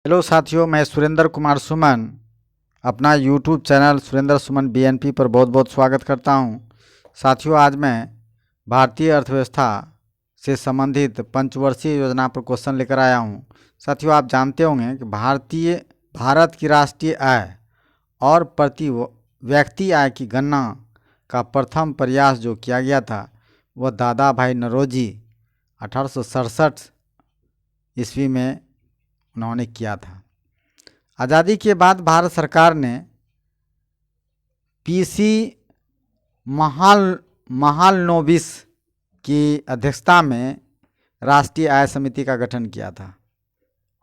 Hello साथियों, मैं सुरेंद्र कुमार सुमन अपना यूट्यूब चैनल सुरेंद्र सुमन बीएनपी पर बहुत बहुत स्वागत करता हूं। साथियों, आज मैं भारतीय अर्थव्यवस्था से संबंधित पंचवर्षीय योजना पर क्वेश्चन लेकर आया हूं। साथियों, आप जानते होंगे कि भारत की राष्ट्रीय आय और प्रति व्यक्ति आय की गणना का प्रथम प्रयास जो किया गया था वह दादा भाई नौरोजी 1867 ईस्वी में उन्होंने किया था। आज़ादी के बाद भारत सरकार ने पीसी महालनोबिस की अध्यक्षता में राष्ट्रीय आय समिति का गठन किया था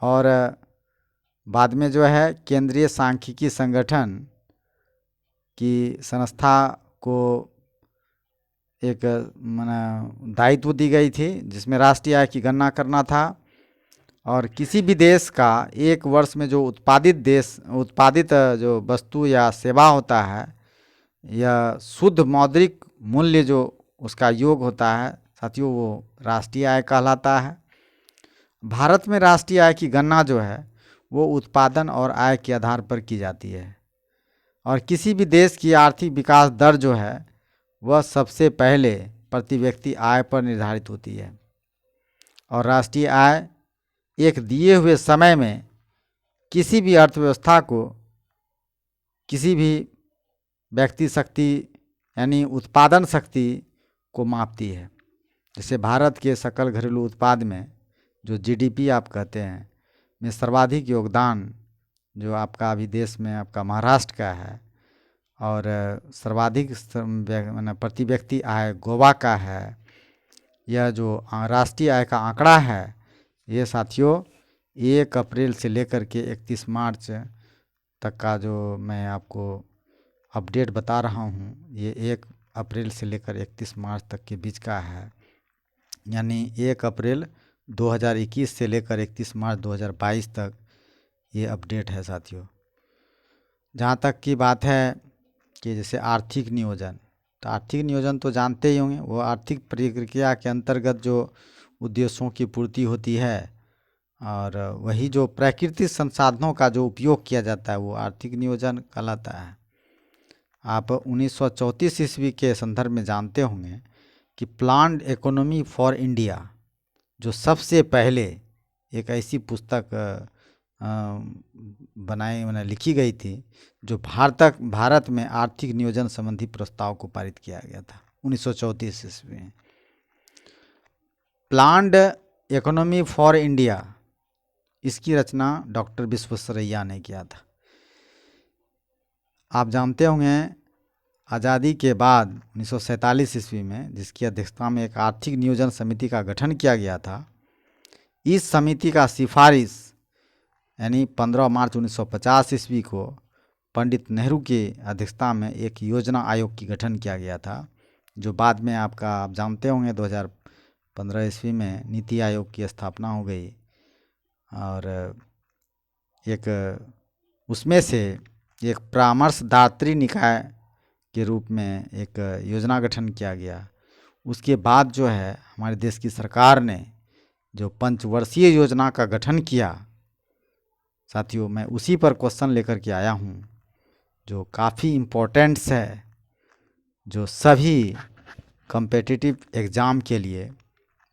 और बाद में जो है केंद्रीय सांख्यिकी संगठन की संस्था को एक दायित्व दी गई थी जिसमें राष्ट्रीय आय की गणना करना था और किसी भी देश का एक वर्ष में जो उत्पादित जो वस्तु या सेवा होता है या शुद्ध मौद्रिक मूल्य जो उसका योग होता है साथियों, वो राष्ट्रीय आय कहलाता है। भारत में राष्ट्रीय आय की गणना जो है वो उत्पादन और आय के आधार पर की जाती है और किसी भी देश की आर्थिक विकास दर जो है वह सबसे पहले प्रति व्यक्ति आय पर निर्धारित होती है और राष्ट्रीय आय एक दिए हुए समय में किसी भी अर्थव्यवस्था को किसी भी व्यक्ति शक्ति यानी उत्पादन शक्ति को मापती है। जैसे भारत के सकल घरेलू उत्पाद में जो जीडीपी आप कहते हैं में सर्वाधिक योगदान जो आपका अभी देश में आपका महाराष्ट्र का है और सर्वाधिक प्रति व्यक्ति आय गोवा का है। यह जो राष्ट्रीय आय का आंकड़ा है ये साथियों 1 अप्रैल से लेकर के 31 मार्च तक का जो मैं आपको अपडेट बता रहा हूँ ये 1 अप्रैल से लेकर 31 मार्च तक के बीच का है, यानी 1 अप्रैल 2021 से लेकर 31 मार्च 2022 तक ये अपडेट है साथियों। जहाँ तक की बात है कि जैसे आर्थिक नियोजन, तो आर्थिक नियोजन तो जानते ही होंगे, वो आर्थिक प्रक्रिया के अंतर्गत जो उद्देश्यों की पूर्ति होती है और वही जो प्राकृतिक संसाधनों का जो उपयोग किया जाता है वो आर्थिक नियोजन कहलाता है। आप 1934 ईस्वी के संदर्भ में जानते होंगे कि प्लान्ड इकोनॉमी फॉर इंडिया जो सबसे पहले एक ऐसी पुस्तक लिखी गई थी जो भारत में आर्थिक नियोजन संबंधी प्रस्ताव को पारित किया गया था 1934 ईस्वी में। प्लान्ड इकोनॉमी फॉर इंडिया इसकी रचना डॉक्टर विश्वेश्वरैया ने किया था। आप जानते होंगे आज़ादी के बाद 1947 ईस्वी में जिसकी अध्यक्षता में एक आर्थिक नियोजन समिति का गठन किया गया था, इस समिति का सिफारिश यानी 15 मार्च 1950 ईस्वी को पंडित नेहरू की अध्यक्षता में एक योजना आयोग की गठन किया गया था जो बाद में आप जानते होंगे 2015 ईस्वी में नीति आयोग की स्थापना हो गई और एक उसमें से एक परामर्शदात्री निकाय के रूप में एक योजना गठन किया गया। उसके बाद जो है हमारे देश की सरकार ने जो पंचवर्षीय योजना का गठन किया साथियों, मैं उसी पर क्वेश्चन लेकर के आया हूँ जो काफ़ी इम्पोर्टेंट्स है, जो सभी कॉम्पिटिटिव एग्ज़ाम के लिए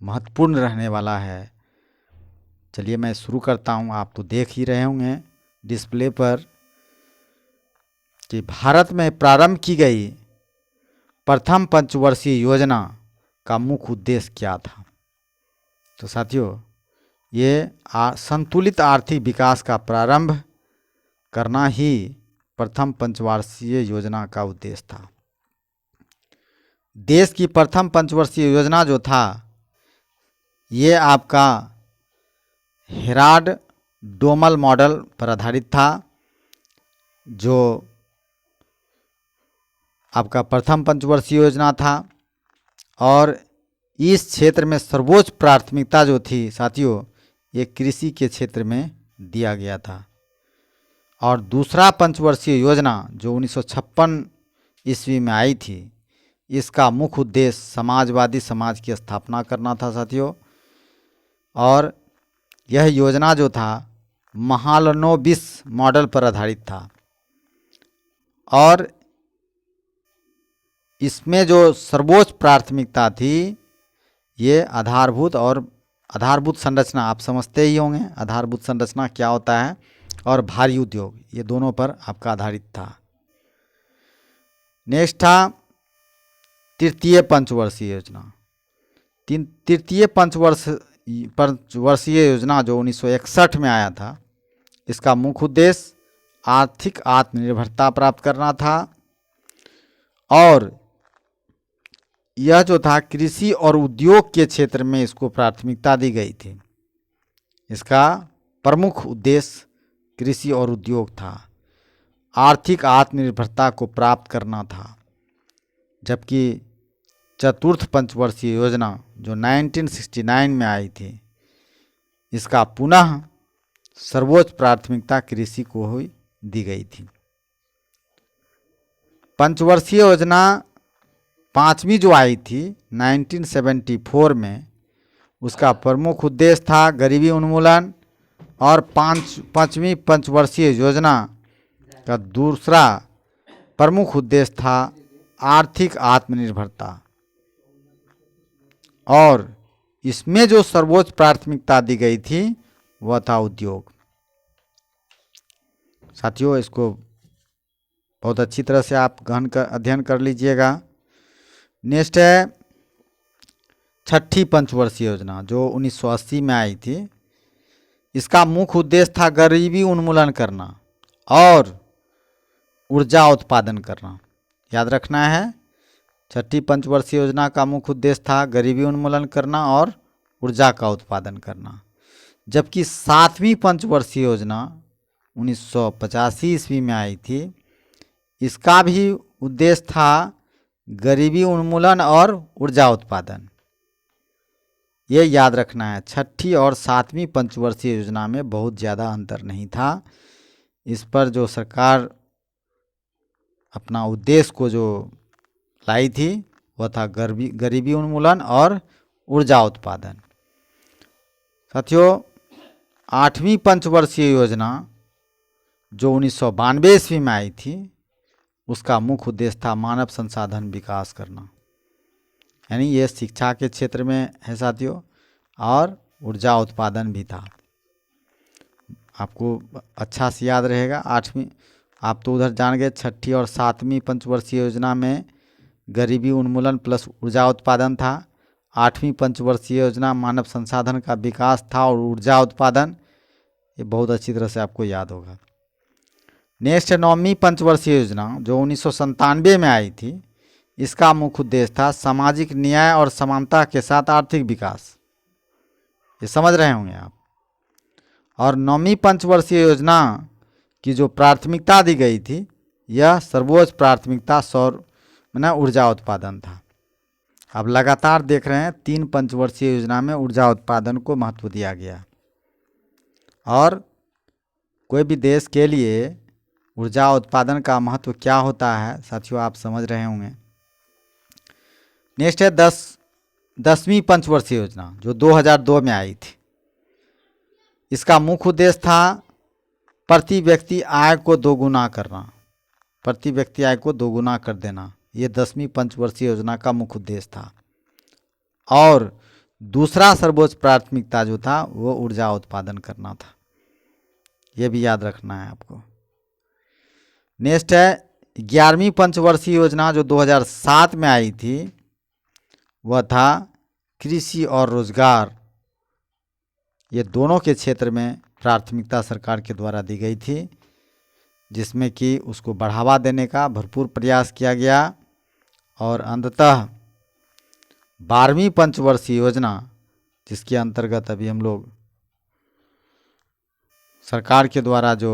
महत्वपूर्ण रहने वाला है। चलिए मैं शुरू करता हूँ। आप तो देख ही रहे होंगे डिस्प्ले पर कि भारत में प्रारंभ की गई प्रथम पंचवर्षीय योजना का मुख्य उद्देश्य क्या था। तो साथियों, ये संतुलित आर्थिक विकास का प्रारंभ करना ही प्रथम पंचवर्षीय योजना का उद्देश्य था। देश की प्रथम पंचवर्षीय योजना जो था ये आपका हेराल्ड डोमल मॉडल पर आधारित था जो आपका प्रथम पंचवर्षीय योजना था और इस क्षेत्र में सर्वोच्च प्राथमिकता जो थी साथियों ये कृषि के क्षेत्र में दिया गया था। और दूसरा पंचवर्षीय योजना जो 1956 ईस्वी में आई थी, इसका मुख्य उद्देश्य समाजवादी समाज की स्थापना करना था साथियों। और यह योजना जो था महालनोबिस मॉडल पर आधारित था। और इसमें जो सर्वोच्च प्राथमिकता थी, ये आधारभूत संरचना, आप समझते ही होंगे आधारभूत संरचना क्या होता है, और भारी उद्योग, ये दोनों पर आपका आधारित था। नेक्स्ट था तृतीय पंचवर्षीय योजना। तृतीय पंचवर्षीय योजना जो 1961 में आया था, इसका मुख्य उद्देश्य आर्थिक आत्मनिर्भरता प्राप्त करना था। और यह जो था कृषि और उद्योग के क्षेत्र में इसको प्राथमिकता दी गई थी। इसका प्रमुख उद्देश्य कृषि और उद्योग था, आर्थिक आत्मनिर्भरता को प्राप्त करना था। जबकि चतुर्थ पंचवर्षीय योजना जो 1969 में आई थी, इसका पुनः सर्वोच्च प्राथमिकता कृषि को ही दी गई थी। पंचवर्षीय योजना पांचवी जो आई थी 1974 में, उसका प्रमुख उद्देश्य था गरीबी उन्मूलन। और पांचवी पंचवर्षीय योजना का दूसरा प्रमुख उद्देश्य था आर्थिक आत्मनिर्भरता। और इसमें जो सर्वोच्च प्राथमिकता दी गई थी वह था उद्योग। साथियों, इसको बहुत अच्छी तरह से आप गहन कर अध्ययन कर लीजिएगा। नेक्स्ट है छठी पंचवर्षीय योजना जो 1980 में आई थी। इसका मुख्य उद्देश्य था गरीबी उन्मूलन करना और ऊर्जा उत्पादन करना। याद रखना है, छठी पंचवर्षीय योजना का मुख्य उद्देश्य था गरीबी उन्मूलन करना और ऊर्जा का उत्पादन करना। जबकि सातवीं पंचवर्षीय योजना 1985 ईस्वी में आई थी। इसका भी उद्देश्य था गरीबी उन्मूलन और ऊर्जा उत्पादन। ये याद रखना है, छठी और सातवीं पंचवर्षीय योजना में बहुत ज़्यादा अंतर नहीं था। इस पर जो सरकार अपना उद्देश्य को जो लाई थी वह था गरीबी उन्मूलन और ऊर्जा उत्पादन। साथियों, आठवीं पंचवर्षीय योजना जो 1992 ईस्वी में आई थी, उसका मुख्य उद्देश्य था मानव संसाधन विकास करना। यानी ये शिक्षा के क्षेत्र में है साथियों, और ऊर्जा उत्पादन भी था। आपको अच्छा से याद रहेगा। आठवीं आप तो उधर जान गए, छठी और सातवीं पंचवर्षीय योजना में गरीबी उन्मूलन प्लस ऊर्जा उत्पादन था। आठवीं पंचवर्षीय योजना मानव संसाधन का विकास था और ऊर्जा उत्पादन। ये बहुत अच्छी तरह से आपको याद होगा। नेक्स्ट है नौवीं पंचवर्षीय योजना जो 1997 में आई थी। इसका मुख्य उद्देश्य था सामाजिक न्याय और समानता के साथ आर्थिक विकास। ये समझ रहे होंगे आप। और नौवीं पंचवर्षीय योजना की जो प्राथमिकता दी गई थी, यह सर्वोच्च प्राथमिकता सौर ऊर्जा उत्पादन था। अब लगातार देख रहे हैं 3 पंचवर्षीय योजना में ऊर्जा उत्पादन को महत्व दिया गया। और कोई भी देश के लिए ऊर्जा उत्पादन का महत्व क्या होता है साथियों, आप समझ रहे होंगे। नेक्स्ट है 10वीं पंचवर्षीय योजना जो 2002 में आई थी। इसका मुख्य उद्देश्य था प्रति व्यक्ति आय को दोगुना करना, प्रति व्यक्ति आय को दोगुना कर देना। ये 10वीं पंचवर्षीय योजना का मुख्य उद्देश्य था। और दूसरा सर्वोच्च प्राथमिकता जो था वो ऊर्जा उत्पादन करना था। ये भी याद रखना है आपको। नेक्स्ट है 11वीं पंचवर्षीय योजना जो 2007 में आई थी। वह था कृषि और रोजगार, ये दोनों के क्षेत्र में प्राथमिकता सरकार के द्वारा दी गई थी, जिसमें कि उसको बढ़ावा देने का भरपूर प्रयास किया गया। और अंततः 12वीं पंचवर्षीय योजना, जिसके अंतर्गत अभी हम लोग सरकार के द्वारा जो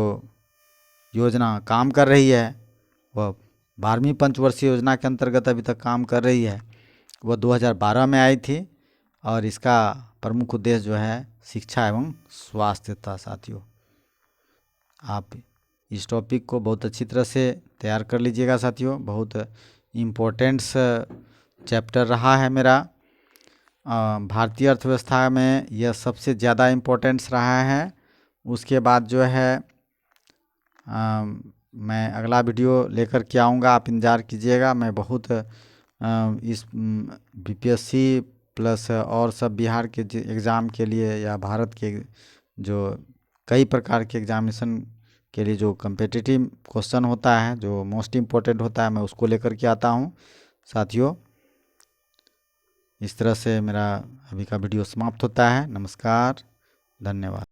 योजना काम कर रही है, वह 12वीं पंचवर्षीय योजना के अंतर्गत अभी तक काम कर रही है। वह 2012 में आई थी और इसका प्रमुख उद्देश्य जो है शिक्षा एवं स्वास्थ्य था। साथियों, आप इस टॉपिक को बहुत अच्छी तरह से तैयार कर लीजिएगा साथियों। बहुत इम्पोर्टेंट्स चैप्टर रहा है मेरा। भारतीय अर्थव्यवस्था में यह सबसे ज़्यादा इम्पोर्टेंट्स रहा है उसके बाद जो है मैं अगला वीडियो लेकर के आऊँगा, आप इंतज़ार कीजिएगा। मैं बहुत इस बीपीएससी प्लस और सब बिहार के एग्ज़ाम के लिए या भारत के जो कई प्रकार के एग्जामिनेशन के लिए जो कम्पिटिटिव क्वेश्चन होता है, जो मोस्ट इम्पोर्टेंट होता है, मैं उसको लेकर के आता हूँ साथियों। इस तरह से मेरा अभी का वीडियो समाप्त होता है। नमस्कार, धन्यवाद।